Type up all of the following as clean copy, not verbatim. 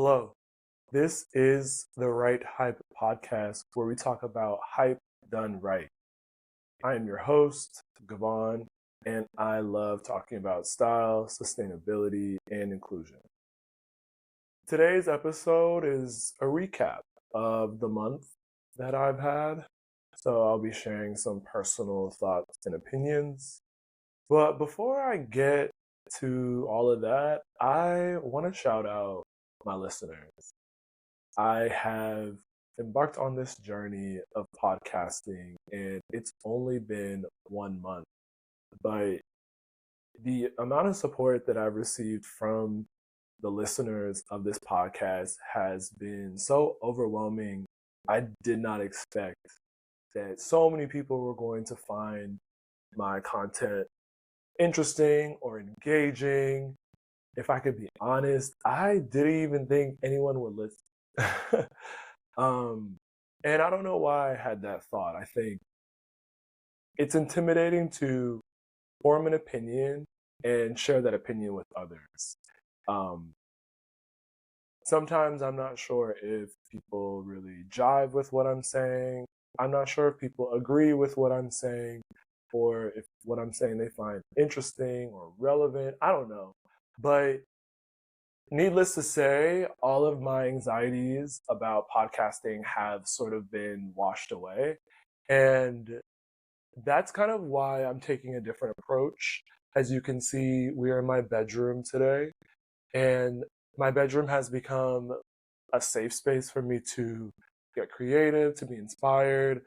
Hello, this is the Right Hype podcast where we talk about hype done right. I am your host, Gavôn, and I love talking about style, sustainability, and inclusion. Today's episode is a recap of the month that I've had. So I'll be sharing some personal thoughts and opinions. But before I get to all of that, I want to shout out my listeners. I have embarked on this journey of podcasting, and it's only been 1 month. But the amount of support that I've received from the listeners of this podcast has been so overwhelming. I did not expect that so many people were going to find my content interesting or engaging. If I could be honest, I didn't even think anyone would listen. And I don't know why I had that thought. I think it's intimidating to form an opinion and share that opinion with others. Um, Sometimes I'm not sure if people really jive with what I'm saying. I'm not sure if people agree with what I'm saying or if what I'm saying they find interesting or relevant. I don't know. But needless to say, all of my anxieties about podcasting have sort of been washed away. And that's kind of why I'm taking a different approach. As you can see, we are in my bedroom today, and my bedroom has become a safe space for me to get creative, to be inspired.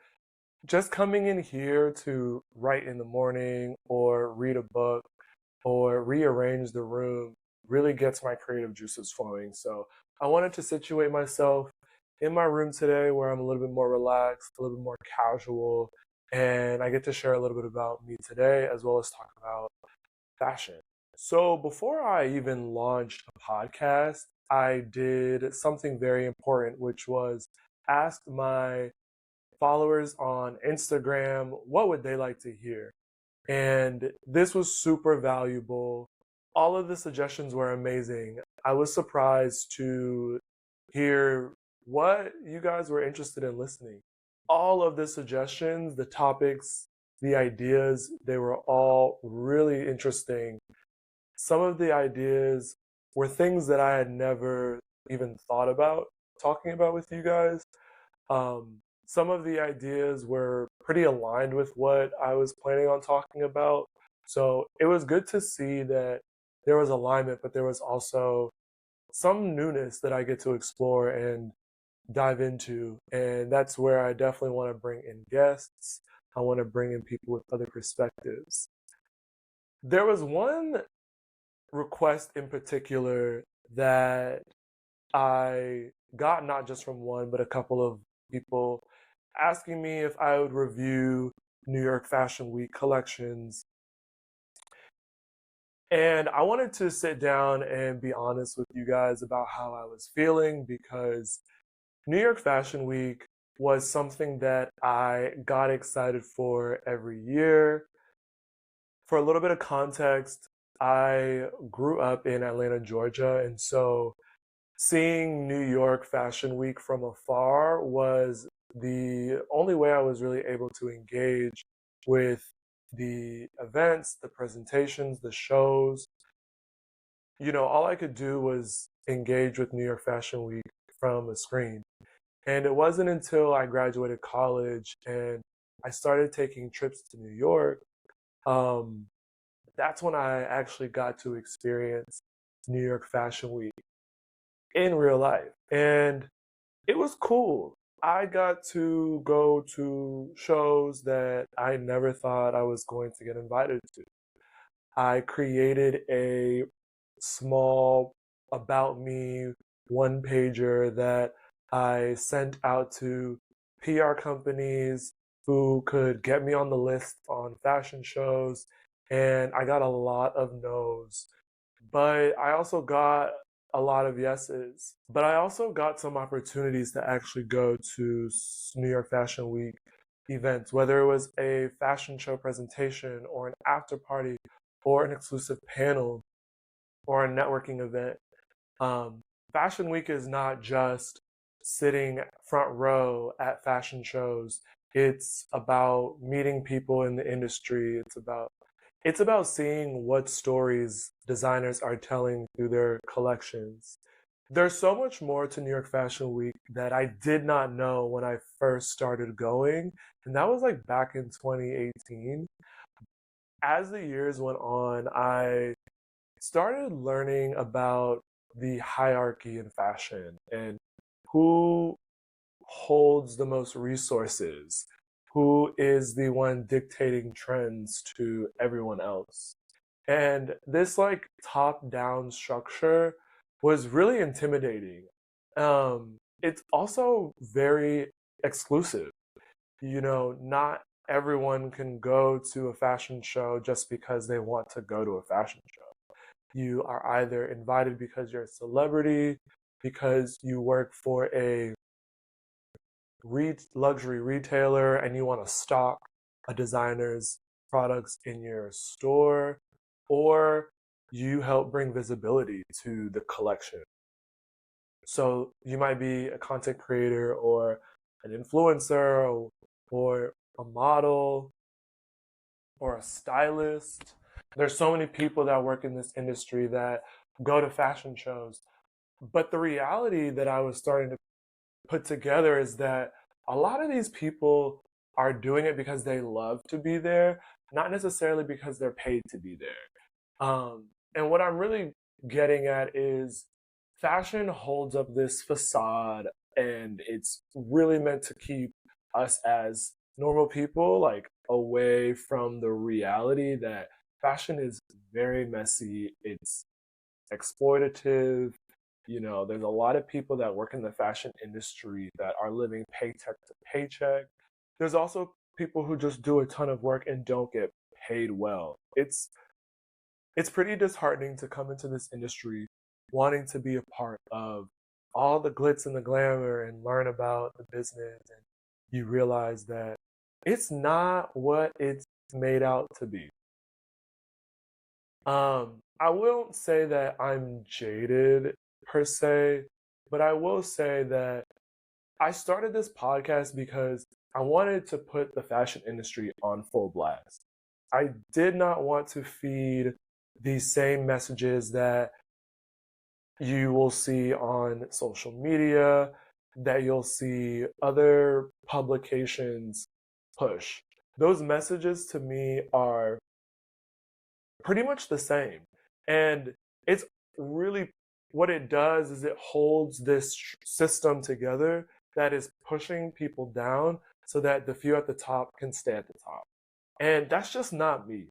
Just coming in here to write in the morning or read a book or rearrange the room really gets my creative juices flowing. So I wanted to situate myself in my room today where I'm a little bit more relaxed, a little bit more casual, and I get to share a little bit about me today as well as talk about fashion. So before I even launched a podcast, I did something very important, which was ask my followers on Instagram what would they like to hear. And this was super valuable. All of the suggestions were amazing. I was surprised to hear what you guys were interested in listening. All of the suggestions, the topics, the ideas, they were all really interesting. Some of the ideas were things that I had never even thought about talking about with you guys. Some of the ideas were pretty aligned with what I was planning on talking about. So it was good to see that there was alignment, but there was also some newness that I get to explore and dive into. And that's where I definitely want to bring in guests. I want to bring in people with other perspectives. There was one request in particular that I got not just from one, but a couple of people asking me if I would review New York Fashion Week collections. And I wanted to sit down and be honest with you guys about how I was feeling because New York Fashion Week was something that I got excited for every year. For a little bit of context, I grew up in Atlanta, Georgia, and so seeing New York Fashion Week from afar was the only way I was really able to engage with the events, the presentations, the shows. All I could do was engage with New York Fashion Week from a screen. And it wasn't until I graduated college and I started taking trips to New York, um, that's when I actually got to experience New York Fashion Week in real life. And it was cool. I got to go to shows that I never thought I was going to get invited to. I created a small about me one pager that I sent out to PR companies who could get me on the list on fashion shows. And I got a lot of no's. But I also got a lot of yeses. But I also got some opportunities to actually go to New York Fashion Week events, whether it was a fashion show presentation or an after party or an exclusive panel or a networking event. Fashion Week is not just sitting front row at fashion shows. It's about meeting people in the industry. It's about seeing what stories designers are telling through their collections. There's so much more to New York Fashion Week that I did not know when I first started going, and that was like back in 2018. As the years went on, I started learning about the hierarchy in fashion and who holds the most resources, who is the one dictating trends to everyone else. And this like top down structure was really intimidating. It's also very exclusive. Not everyone can go to a fashion show just because they want to go to a fashion show. You are either invited because you're a celebrity, because you work for a luxury retailer and you want to stock a designer's products in your store, or you help bring visibility to the collection. So you might be a content creator or an influencer or a model or a stylist. There's so many people that work in this industry that go to fashion shows. But the reality that I was starting to put together is that a lot of these people are doing it because they love to be there, not necessarily because they're paid to be there. And what I'm really getting at is fashion holds up this facade, and it's really meant to keep us as normal people like away from the reality that fashion is very messy. It's exploitative. There's a lot of people that work in the fashion industry that are living paycheck to paycheck. There's also people who just do a ton of work and don't get paid well. It's pretty disheartening to come into this industry wanting to be a part of all the glitz and the glamour and learn about the business, and you realize that it's not what it's made out to be. I won't say that I'm jaded per se, but I will say that I started this podcast because I wanted to put the fashion industry on full blast. I did not want to feed these same messages that you will see on social media, that you'll see other publications push. Those messages to me are pretty much the same. And it's really what it does is it holds this system together that is pushing people down so that the few at the top can stay at the top. And that's just not me.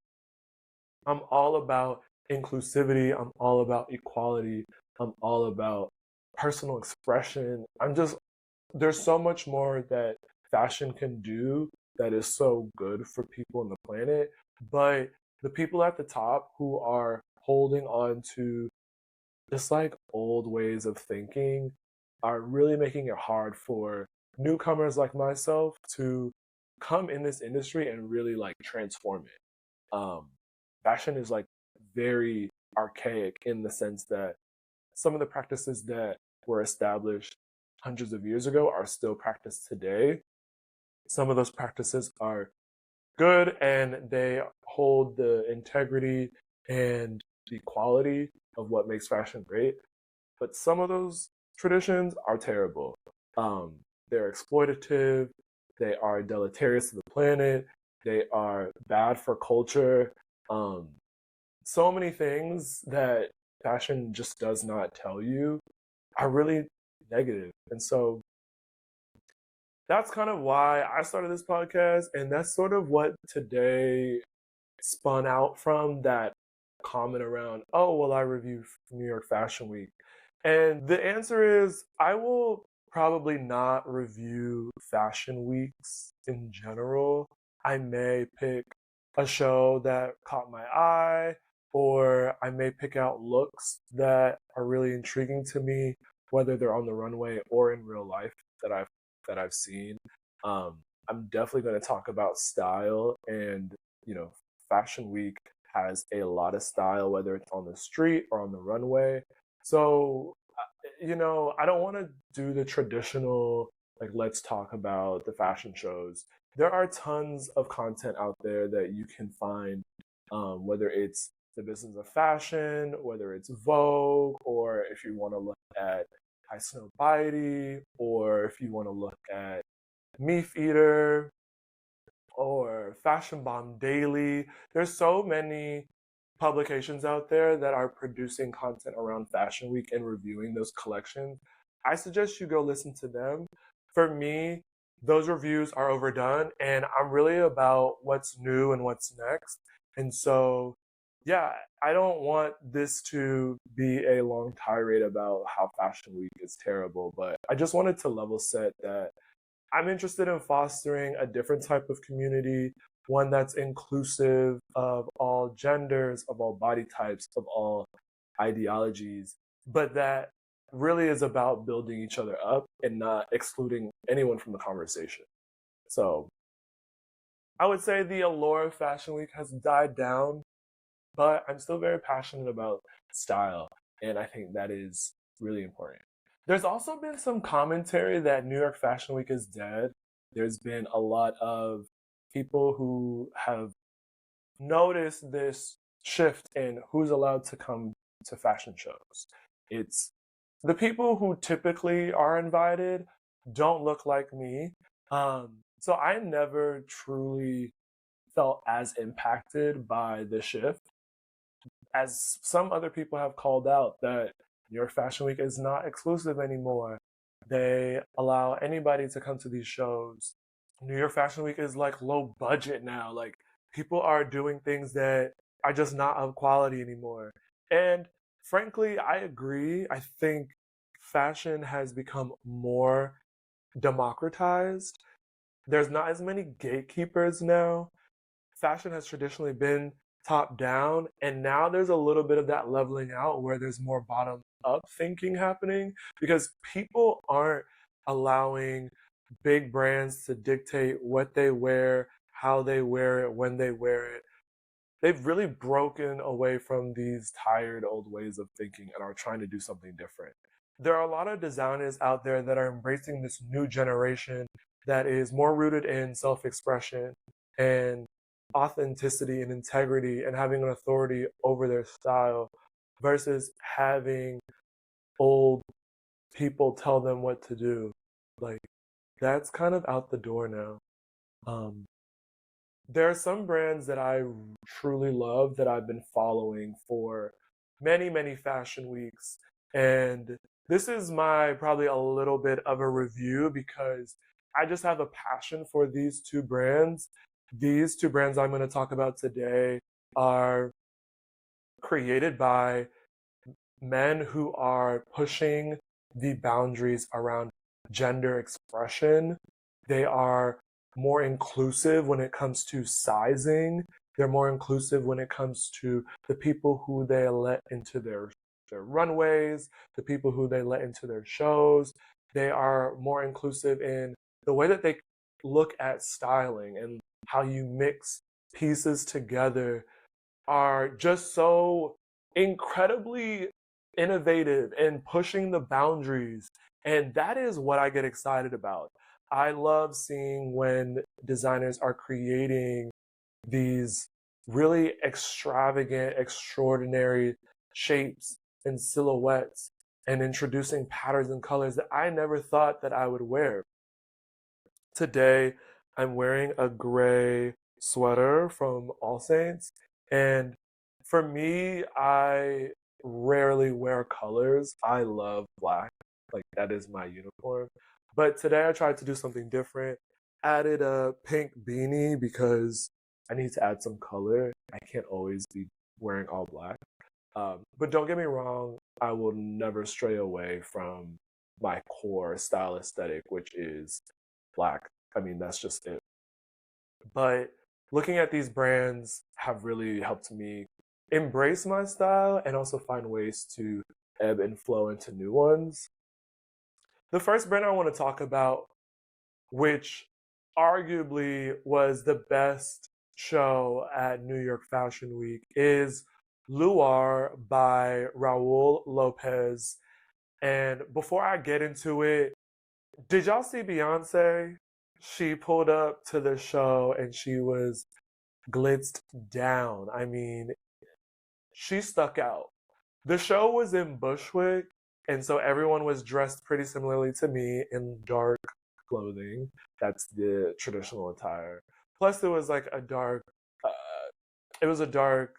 I'm all about inclusivity. I'm all about equality. I'm all about personal expression. There's so much more that fashion can do that is so good for people on the planet. But the people at the top who are holding on to just like old ways of thinking are really making it hard for newcomers like myself to come in this industry and really like transform it. Fashion is like very archaic in the sense that some of the practices that were established hundreds of years ago are still practiced today. Some of those practices are good and they hold the integrity and the quality of what makes fashion great. But some of those traditions are terrible. Um, they're exploitative, they are deleterious to the planet, they are bad for culture. Um, so many things that fashion just does not tell you are really negative. And so that's kind of why I started this podcast. And that's sort of what today spun out from that comment around, oh, well, I review New York Fashion Week. And the answer is I will probably not review fashion weeks in general. I may pick a show that caught my eye, or I may pick out looks that are really intriguing to me, whether they're on the runway or in real life that I've seen. I'm definitely going to talk about style, and Fashion Week has a lot of style, whether it's on the street or on the runway. So I don't want to do the traditional, like, let's talk about the fashion shows. There are tons of content out there that you can find, whether it's the business of fashion, whether it's Vogue, or if you want to look at High Snow Bitey, or if you want to look at Meat Eater, or Fashion Bomb Daily. There's so many publications out there that are producing content around Fashion Week and reviewing those collections. I suggest you go listen to them. For me, those reviews are overdone, and I'm really about what's new and what's next. And so, yeah, I don't want this to be a long tirade about how Fashion Week is terrible, but I just wanted to level set that I'm interested in fostering a different type of community, one that's inclusive of all genders, of all body types, of all ideologies, but that really is about building each other up and not excluding anyone from the conversation. So I would say the allure of Fashion Week has died down, but I'm still very passionate about style. And I think that is really important. There's also been some commentary that New York Fashion Week is dead. There's been a lot of people who have noticed this shift in who's allowed to come to fashion shows. It's the people who typically are invited don't look like me. So I never truly felt as impacted by the shift as some other people have called out that New York Fashion Week is not exclusive anymore. They allow anybody to come to these shows. New York Fashion Week is like low budget now. Like people are doing things that are just not of quality anymore. And frankly, I agree. I think fashion has become more democratized. There's not as many gatekeepers now. Fashion has traditionally been top down, and now there's a little bit of that leveling out where there's more bottom up thinking happening because people aren't allowing big brands to dictate what they wear, how they wear it, when they wear it. They've really broken away from these tired old ways of thinking and are trying to do something different. There are a lot of designers out there that are embracing this new generation that is more rooted in self expression and authenticity and integrity and having an authority over their style versus having old people tell them what to do. Like, that's kind of out the door now. Um, there are some brands that I truly love that I've been following for many, many fashion weeks. And this is my probably a little bit of a review because I just have a passion for these two brands. These two brands I'm going to talk about today are created by men who are pushing the boundaries around gender expression. They are more inclusive when it comes to sizing. They're more inclusive when it comes to the people who they let into their runways, the people who they let into their shows. They are more inclusive in the way that they look at styling and how you mix pieces together are just so incredibly innovative and pushing the boundaries. And that is what I get excited about. I love seeing when designers are creating these really extravagant, extraordinary shapes and silhouettes and introducing patterns and colors that I never thought that I would wear. Today, I'm wearing a gray sweater from All Saints. And for me, I rarely wear colors. I love black. Like, that is my uniform. But today I tried to do something different. Added a pink beanie because I need to add some color. I can't always be wearing all black. But don't get me wrong, I will never stray away from my core style aesthetic, which is black. I mean, that's just it. But looking at these brands have really helped me embrace my style and also find ways to ebb and flow into new ones. The first brand I want to talk about, which arguably was the best show at New York Fashion Week, is Luar by Raul Lopez. And before I get into it, did y'all see Beyonce? She pulled up to the show and she was glitzed down. I mean, she stuck out. The show was in Bushwick, and so everyone was dressed pretty similarly to me in dark clothing. That's the traditional attire. Plus, it was like it was a dark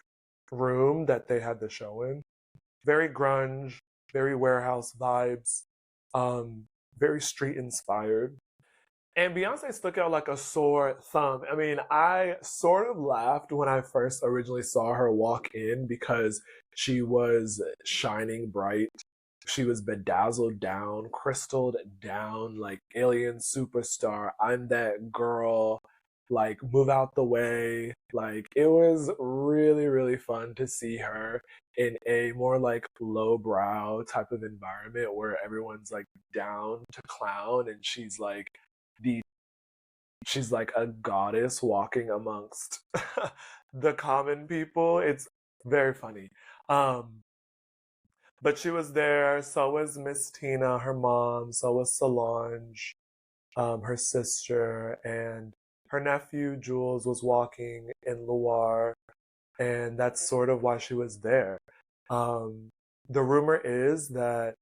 room that they had the show in. Very grunge, very warehouse vibes, um, very street inspired. And Beyonce stuck out like a sore thumb. I mean, I sort of laughed when I first originally saw her walk in because she was shining bright. She was bedazzled down, crystalled down, like alien superstar. I'm that girl. Like, move out the way. Like, it was really, really fun to see her in a more like lowbrow type of environment where everyone's like down to clown and the she's like a goddess walking amongst the common people. It's very funny. Um, but she was there. So was Miss Tina, her mom. So was Solange, her sister, and her nephew Jules was walking in Luar, and that's sort of why she was there. Um, the rumor is that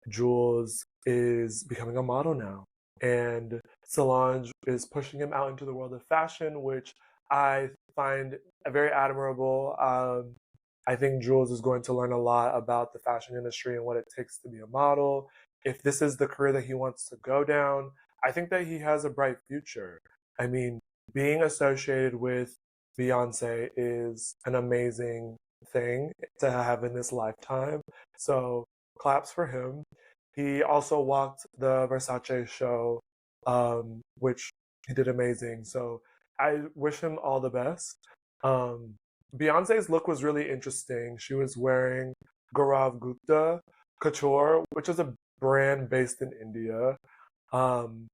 Jules is becoming a model now. And Solange is pushing him out into the world of fashion, which I find very admirable. I think Jules is going to learn a lot about the fashion industry and what it takes to be a model. If this is the career that he wants to go down, I think that he has a bright future. I mean, being associated with Beyonce is an amazing thing to have in this lifetime. So, claps for him. He also walked the Versace show, which he did amazing. So I wish him all the best. Um, Beyonce's look was really interesting. She was wearing Gaurav Gupta Couture, which is a brand based in India. Um,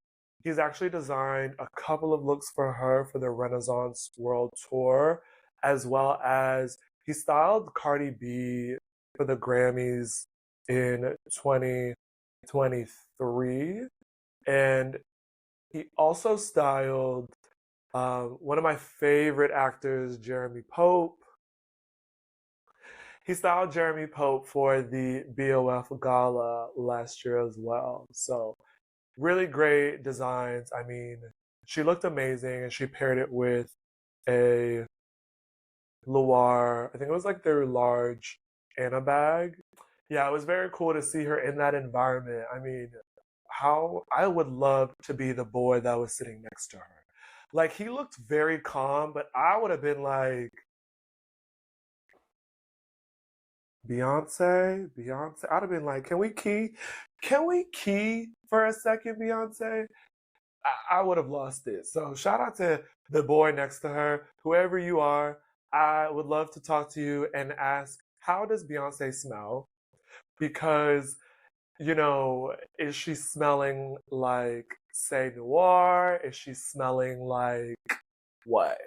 he's actually designed a couple of looks for her for the Renaissance World Tour, as well as he styled Cardi B for the Grammys in 2023. And he also styled one of my favorite actors, Jeremy Pope. He styled Jeremy Pope for the BOF gala last year as well. So, really great designs. I mean, she looked amazing and she paired it with a Loire. I think it was like their large Anna bag. Yeah, it was very cool to see her in that environment. I mean, how I would love to be the boy that was sitting next to her. Like he looked very calm, but I would have been like, Beyonce. I'd have been like, can we key for a second, Beyonce? I would have lost it. So shout out to the boy next to her, whoever you are. I would love to talk to you and ask, how does Beyonce smell? Because, is she smelling like say noir? Is she smelling like what?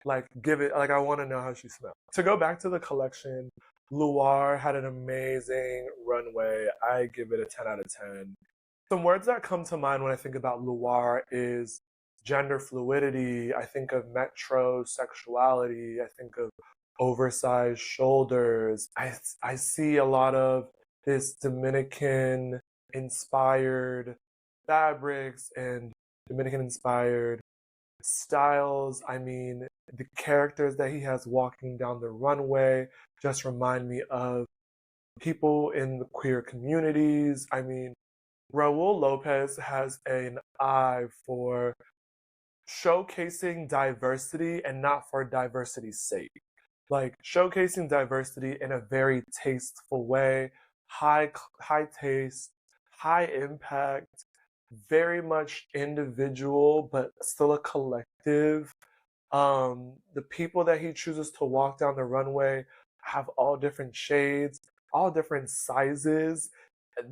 Like give it like I want to know how she smells. To go back to the collection, Luar had an amazing runway. I give it a 10 out of 10. Some words that come to mind when I think about Luar is gender fluidity. I think of metrosexuality. I think of oversized shoulders. I see a lot of this Dominican inspired fabrics and Dominican inspired styles. I mean, the characters that he has walking down the runway just remind me of people in the queer communities. I mean, Raul Lopez has an eye for showcasing diversity and not for diversity's sake. Like showcasing diversity in a very tasteful way, high taste, high impact, very much individual but still a collective. The people that he chooses to walk down the runway have all different shades, all different sizes.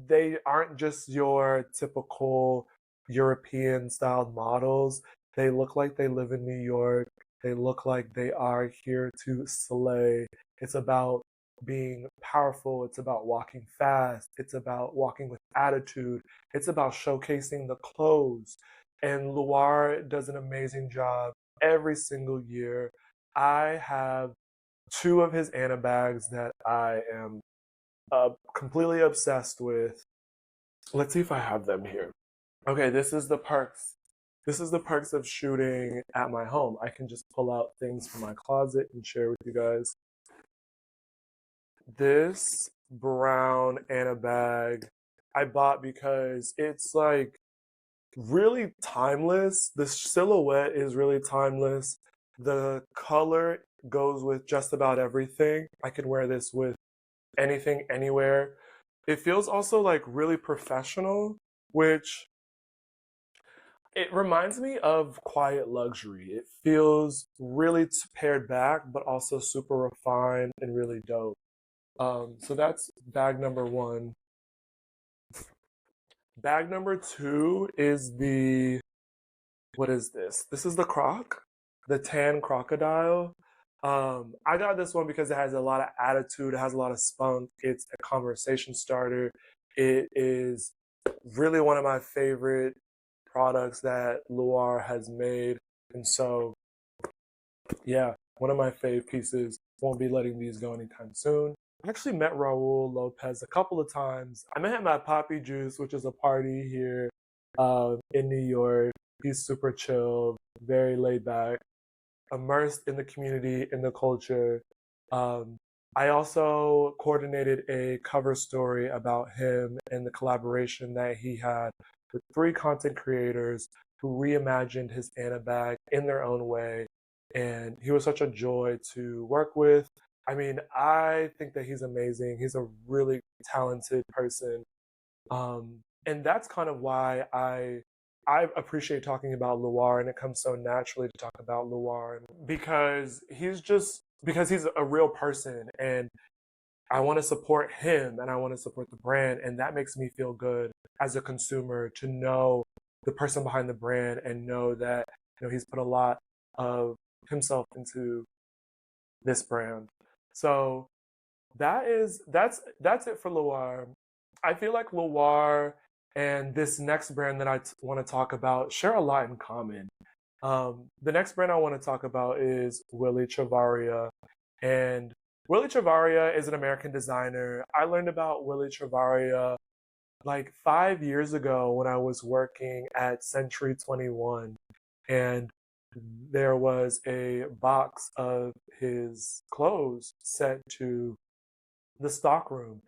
They aren't just your typical European styled models. They look like they live in New York. They look like they are here to slay. It's about being powerful. It's about walking fast. It's about walking with attitude. It's about showcasing the clothes. And Luar does an amazing job every single year. I have two of his Anna bags that I am completely obsessed with. Let's see if I have them here. Okay, this is the perks. This is the perks of shooting at my home. I can just pull out things from my closet and share with you guys. This brown Anna bag I bought because it's like really timeless. The silhouette is really timeless. The color goes with just about everything. I can wear this with anything, anywhere. It feels also like really professional, which it reminds me of quiet luxury. It feels really pared back, but also super refined and really dope. So that's bag number one. Bag number two is what is this? This is the tan crocodile. I got this one because it has a lot of attitude, it has a lot of spunk, it's a conversation starter. It is really one of my favorite products that Luar has made. And so, yeah, one of my fave pieces. Won't be letting these go anytime soon. I actually met Raul Lopez a couple of times. I met him at Poppy Juice, which is a party here in New York. He's super chill, very laid back, immersed in the community, in the culture. Um, I also coordinated a cover story about him and the collaboration that he had with three content creators who reimagined his Anna bag in their own way. And he was such a joy to work with. I mean, I think that he's amazing. He's a really talented person. And that's kind of why I appreciate talking about Luar, and it comes so naturally to talk about Luar because he's a real person, and I want to support him and I want to support the brand, and that makes me feel good as a consumer to know the person behind the brand and know that he's put a lot of himself into this brand. So that's it for Luar. I feel like Luar and this next brand that I want to talk about share a lot in common. The next brand I want to talk about is Willy Chavarria. And Willy Chavarria is an American designer. I learned about Willy Chavarria like 5 years ago when I was working at Century 21. And there was a box of his clothes sent to the stockroom.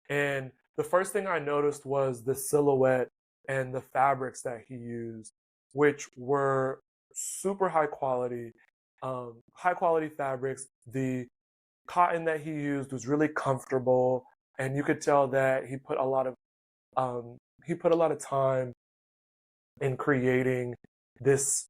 And the first thing I noticed was the silhouette and the fabrics that he used, which were super high quality fabrics. The cotton that he used was really comfortable, and you could tell that he put a lot of time in creating these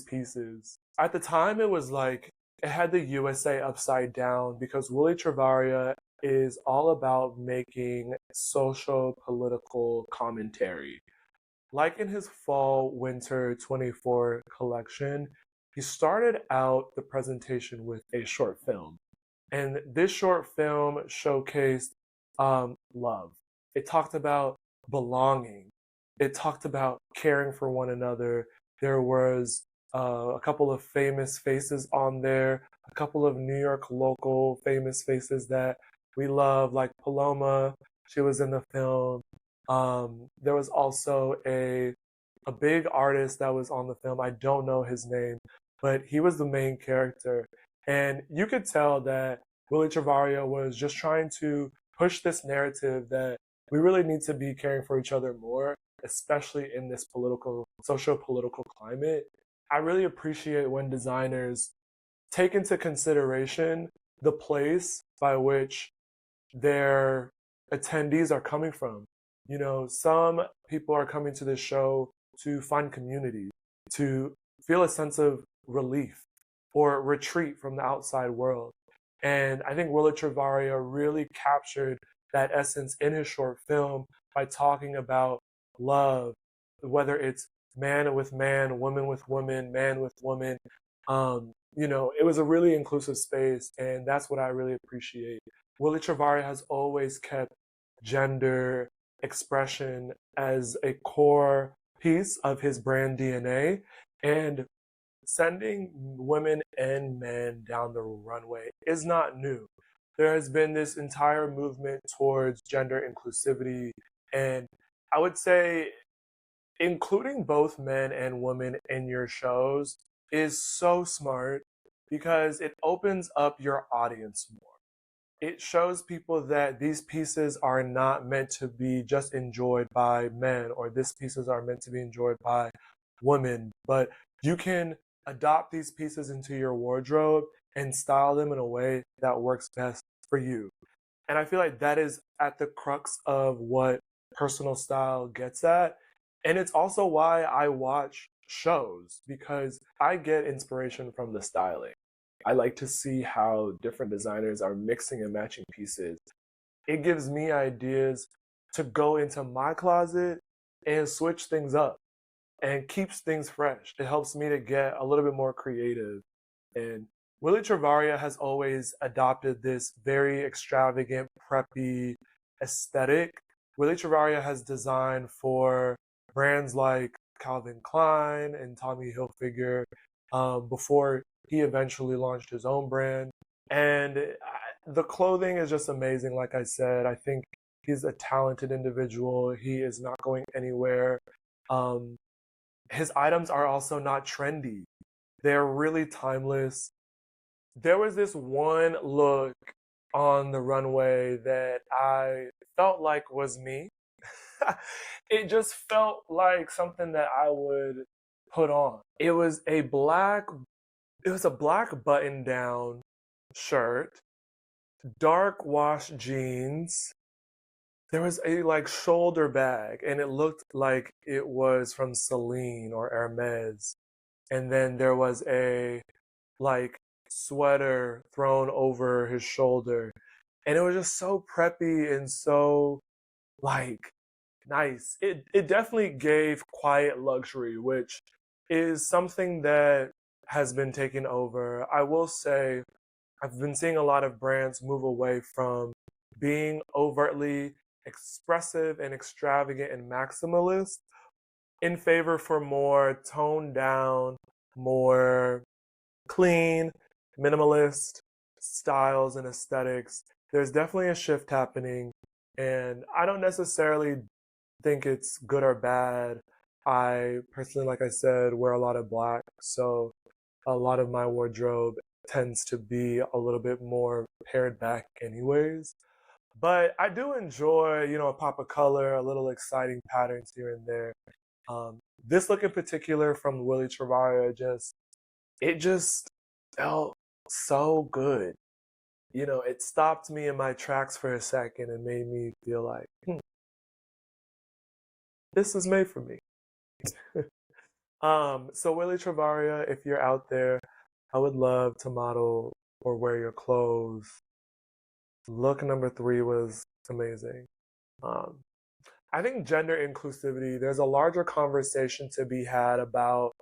pieces. At the time, it was like it had the USA upside down because Willy Chavarria is all about making social political commentary. Like in his fall winter 24 collection, he started out the presentation with a short film. And this short film showcased love. It talked about belonging. It talked about caring for one another. There was a couple of famous faces on there, a couple of New York local famous faces that we love, like Paloma. She was in the film. There was also a big artist that was on the film. I don't know his name, but he was the main character. And you could tell that Willy Chavarria was just trying to push this narrative that we really need to be caring for each other more, especially in this socio-political climate. I really appreciate when designers take into consideration the place by which their attendees are coming from. Some people are coming to this show to find community, to feel a sense of relief or retreat from the outside world. And I think Willy Chavarria really captured that essence in his short film by talking about love, whether it's man with man, woman with woman, man with woman. It was a really inclusive space, and that's what I really appreciate. Willy Chavarria has always kept gender expression as a core piece of his brand DNA. And sending women and men down the runway is not new. There has been this entire movement towards gender inclusivity. And I would say including both men and women in your shows is so smart because it opens up your audience more. It shows people that these pieces are not meant to be just enjoyed by men, or these pieces are meant to be enjoyed by women, but you can adopt these pieces into your wardrobe and style them in a way that works best for you. And I feel like that is at the crux of what personal style gets at. And it's also why I watch shows, because I get inspiration from the styling. I like to see how different designers are mixing and matching pieces. It gives me ideas to go into my closet and switch things up and keeps things fresh. It helps me to get a little bit more creative. And Willy Chavarria has always adopted this very extravagant, preppy aesthetic. Willy Chavarria has designed for brands like Calvin Klein and Tommy Hilfiger before he eventually launched his own brand. And the clothing is just amazing. Like I said, I think he's a talented individual. He is not going anywhere. His items are also not trendy. They're really timeless. There was this one look on the runway that I felt like was me. It just felt like something that I would put on. It was a black button down shirt, dark wash jeans. There was a like shoulder bag and it looked like it was from Celine or Hermes. And then there was a like sweater thrown over his shoulder. And it was just so preppy and so like nice. It definitely gave quiet luxury, which is something that has been taken over. I will say I've been seeing a lot of brands move away from being overtly expressive and extravagant and maximalist in favor for more toned down, more clean, minimalist styles and aesthetics. There's definitely a shift happening, and I don't necessarily think it's good or bad. I personally, like I said, wear a lot of black, so a lot of my wardrobe tends to be a little bit more pared back anyways. But I do enjoy, a pop of color, a little exciting patterns here and there. This look in particular from Willy Chavarria it just felt so good. It stopped me in my tracks for a second and made me feel like, this is made for me. So Willy Chavarria, if you're out there, I would love to model or wear your clothes. Look number 3 was amazing. Um, I think gender inclusivity, there's a larger conversation to be had about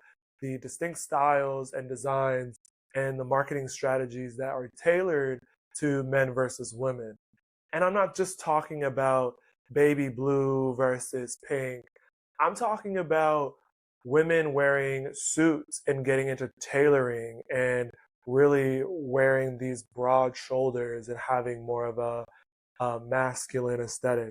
the distinct styles and designs and the marketing strategies that are tailored to men versus women. And I'm not just talking about baby blue versus pink. I'm talking about women wearing suits and getting into tailoring and really wearing these broad shoulders and having more of a masculine aesthetic.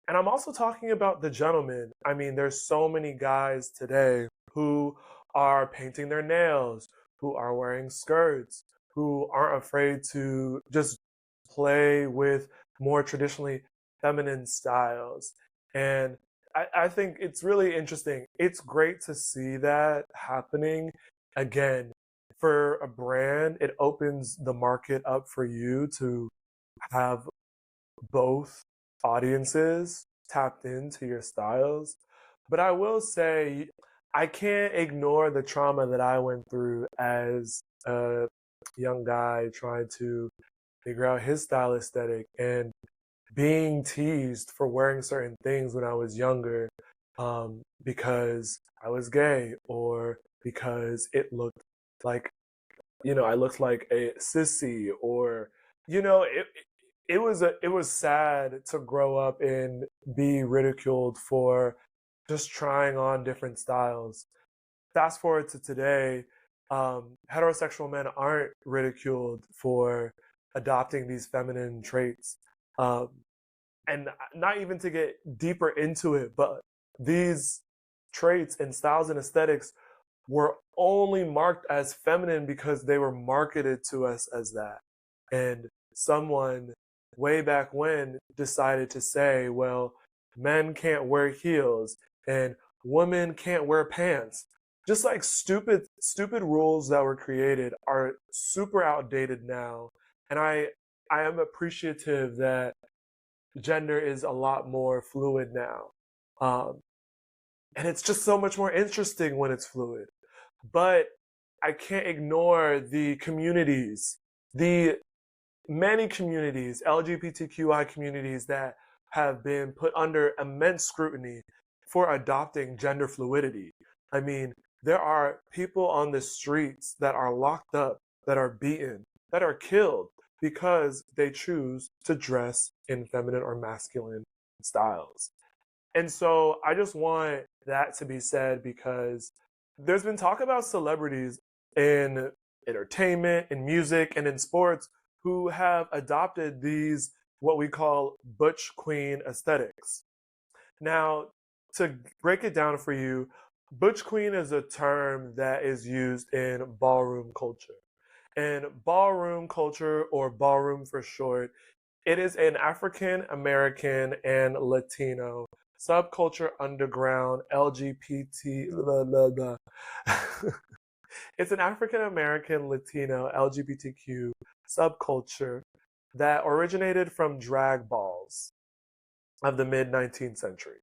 And I'm also talking about the gentleman. I mean, there's so many guys today who are painting their nails, who are wearing skirts, who aren't afraid to just play with more traditionally feminine styles. And I think it's really interesting. It's great to see that happening. Again, for a brand, it opens the market up for you to have both audiences tapped into your styles. But I will say, I can't ignore the trauma that I went through as a young guy trying to figure out his style aesthetic and being teased for wearing certain things when I was younger because I was gay or because it looked like, I looked like a sissy or, you know, it, it was sad to grow up and be ridiculed for just trying on different styles. Fast forward to today, heterosexual men aren't ridiculed for adopting these feminine traits. Um, and not even to get deeper into it, but these traits and styles and aesthetics were only marked as feminine because they were marketed to us as that. And someone way back when decided to say, well, men can't wear heels and women can't wear pants. Just like stupid rules that were created are super outdated now. And I am appreciative that gender is a lot more fluid now. Um, and it's just so much more interesting when it's fluid. But I can't ignore the communities, the many communities, LGBTQI communities that have been put under immense scrutiny for adopting gender fluidity. I mean, there are people on the streets that are locked up, that are beaten, that are killed because they choose to dress in feminine or masculine styles. And so I just want that to be said because there's been talk about celebrities in entertainment, in music, and in sports who have adopted these, what we call butch queen aesthetics. Now, to break it down for you, butch queen is a term that is used in ballroom culture. And ballroom culture, or ballroom for short, it is an African American and Latino subculture underground LGBT. Blah, blah, blah. It's an African American Latino LGBTQ subculture that originated from drag balls of the mid 19th century.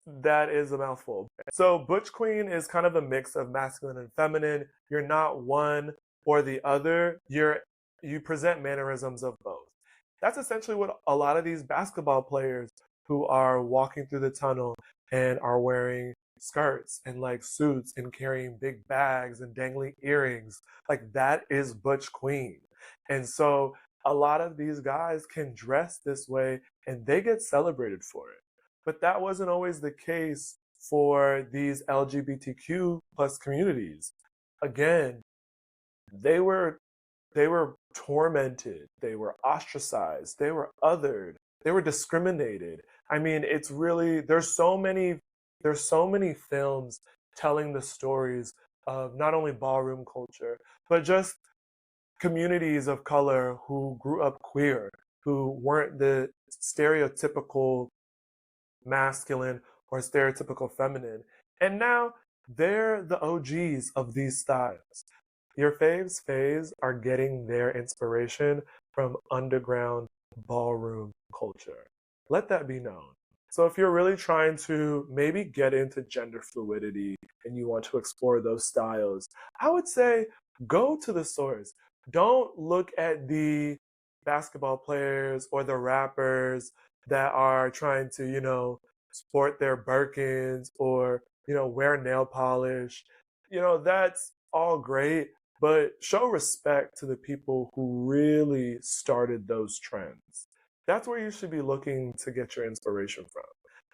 That is a mouthful. So butch queen is kind of a mix of masculine and feminine. You're not one or the other. You present mannerisms of both. That's essentially what a lot of these basketball players who are walking through the tunnel and are wearing skirts and like suits and carrying big bags and dangling earrings, like that is butch queen. And so a lot of these guys can dress this way and they get celebrated for it. But that wasn't always the case for these LGBTQ plus communities. Again, they were they were tormented, they were ostracized, they were othered, they were discriminated. I mean, it's really there's so many films telling the stories of not only ballroom culture, but just communities of color who grew up queer, who weren't the stereotypical masculine or stereotypical feminine. And now they're the OGs of these styles. Your faves are getting their inspiration from underground ballroom culture. Let that be known. So if you're really trying to maybe get into gender fluidity and you want to explore those styles, I would say go to the source. Don't look at the basketball players or the rappers that are trying to, sport their Birkins or, wear nail polish. That's all great, but show respect to the people who really started those trends. That's where you should be looking to get your inspiration from.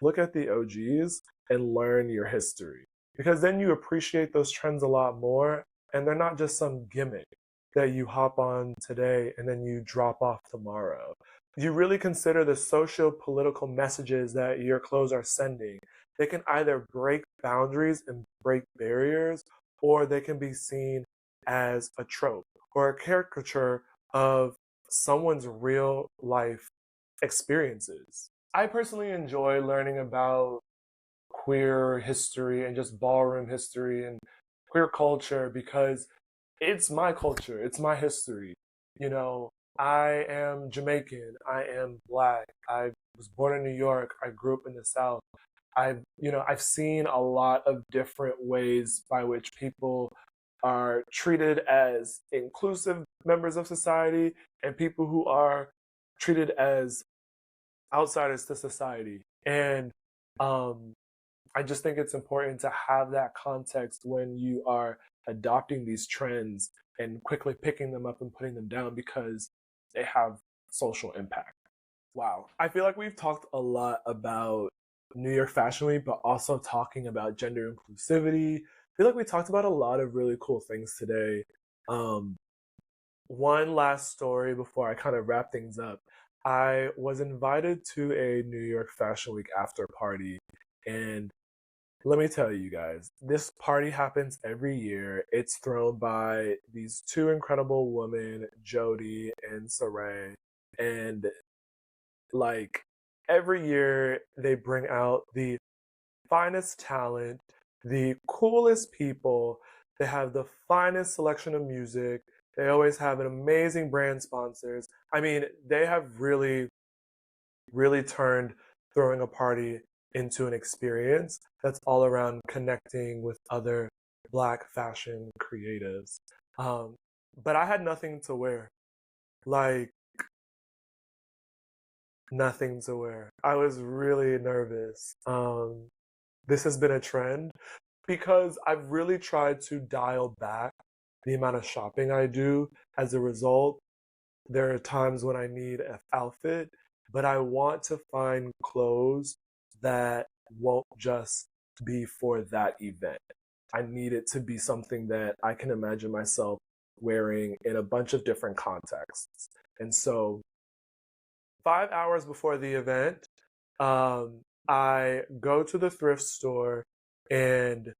Look at the OGs and learn your history because then you appreciate those trends a lot more and they're not just some gimmick that you hop on today and then you drop off tomorrow. You really consider the socio-political messages that your clothes are sending. They can either break boundaries and break barriers, or they can be seen as a trope or a caricature of someone's real life experiences. I personally enjoy learning about queer history and just ballroom history and queer culture because it's my culture, it's my history. You know, I am Jamaican, I am black, I was born in New York, I grew up in the South. I've seen a lot of different ways by which people are treated as inclusive members of society and people who are treated as outsiders to society. And um, I just think it's important to have that context when you are adopting these trends and quickly picking them up and putting them down because they have social impact. Wow. I feel like we've talked a lot about New York Fashion Week, but also talking about gender inclusivity. I feel like we talked about a lot of really cool things today. Um, one last story before I kind of wrap things up. I was invited to a New York Fashion Week after party, and let me tell you guys, this party happens every year. It's thrown by these two incredible women, Jody and Saray, and like every year they bring out the finest talent, the coolest people. They have the finest selection of music. They always have an amazing brand sponsors. I mean, they have really, really turned throwing a party into an experience that's all around connecting with other Black fashion creatives. Um, but I had nothing to wear. Like, nothing to wear. I was really nervous. This has been a trend because I've really tried to dial back the amount of shopping I do. As a result, there are times when I need an outfit, but I want to find clothes that won't just be for that event. I need it to be something that I can imagine myself wearing in a bunch of different contexts. And so 5 hours before the event, I go to the thrift store and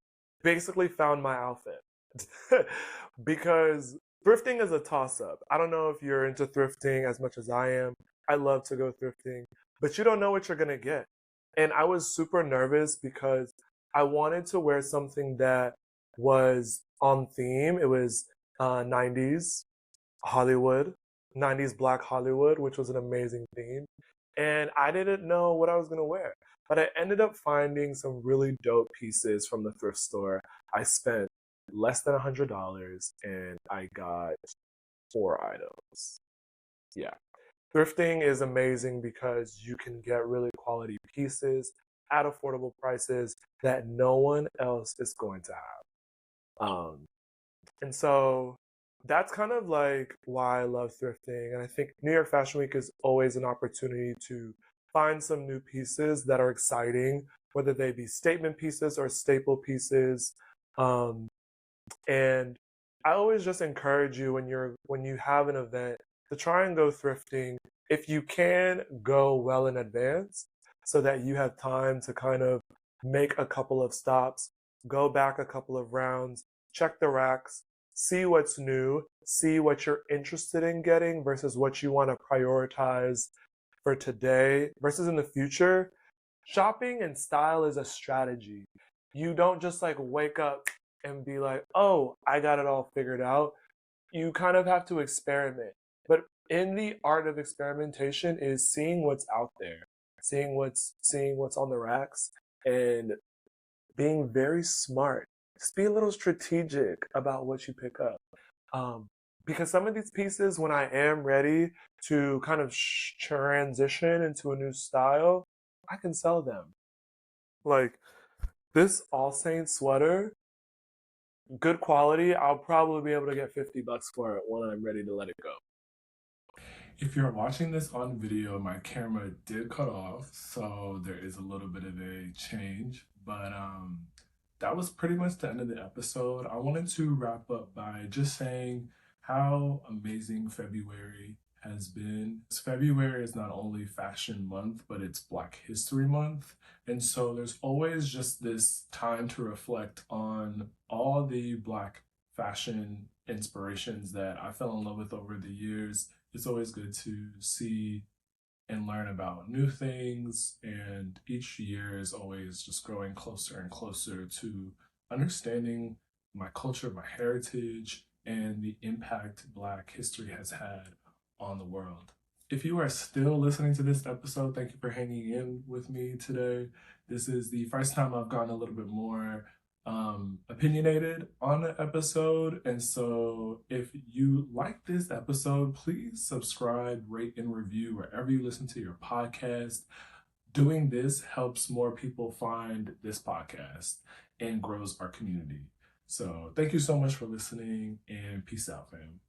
basically found my outfit. Because thrifting is a toss up. I don't know if you're into thrifting as much as I am. I love to go thrifting, but you don't know what you're going to get. And I was super nervous because I wanted to wear something that was on theme. It was 90s Hollywood, 90s Black Hollywood, which was an amazing theme. And I didn't know what I was going to wear. But I ended up finding some really dope pieces from the thrift store. I spent less than $100 and I got 4 items. Yeah. Thrifting is amazing because you can get really quality pieces at affordable prices that no one else is going to have. And so that's kind of like why I love thrifting. And I think New York Fashion Week is always an opportunity to find some new pieces that are exciting, whether they be statement pieces or staple pieces. Um, and I always just encourage you when you have an event to try and go thrifting. If you can, go well in advance so that you have time to kind of make a couple of stops, go back a couple of rounds, check the racks, see what's new, see what you're interested in getting versus what you want to prioritize for today versus in the future. Shopping and style is a strategy. You don't just like wake up and be like, oh, I got it all figured out. You kind of have to experiment. But in the art of experimentation is seeing what's out there, seeing what's on the racks and being very smart. Just be a little strategic about what you pick up. Because some of these pieces, when I am ready to kind of transition into a new style, I can sell them. Like this All Saints sweater, good quality. I'll probably be able to get $50 for it when I'm ready to let it go. If you're watching this on video, my camera did cut off, so there is a little bit of a change, but that was pretty much the end of the episode. I wanted to wrap up by just saying how amazing February has been. February is not only Fashion Month, but it's Black History Month. And so there's always just this time to reflect on all the Black fashion inspirations that I fell in love with over the years. It's always good to see and learn about new things, and each year is always just growing closer and closer to understanding my culture, my heritage, and the impact Black history has had on the world. If you are still listening to this episode, thank you for hanging in with me today. This is the first time I've gotten a little bit more opinionated on the episode. And so if you like this episode, please subscribe, rate, and review wherever you listen to your podcast. Doing this helps more people find this podcast and grows our community. So thank you so much for listening, and peace out, fam.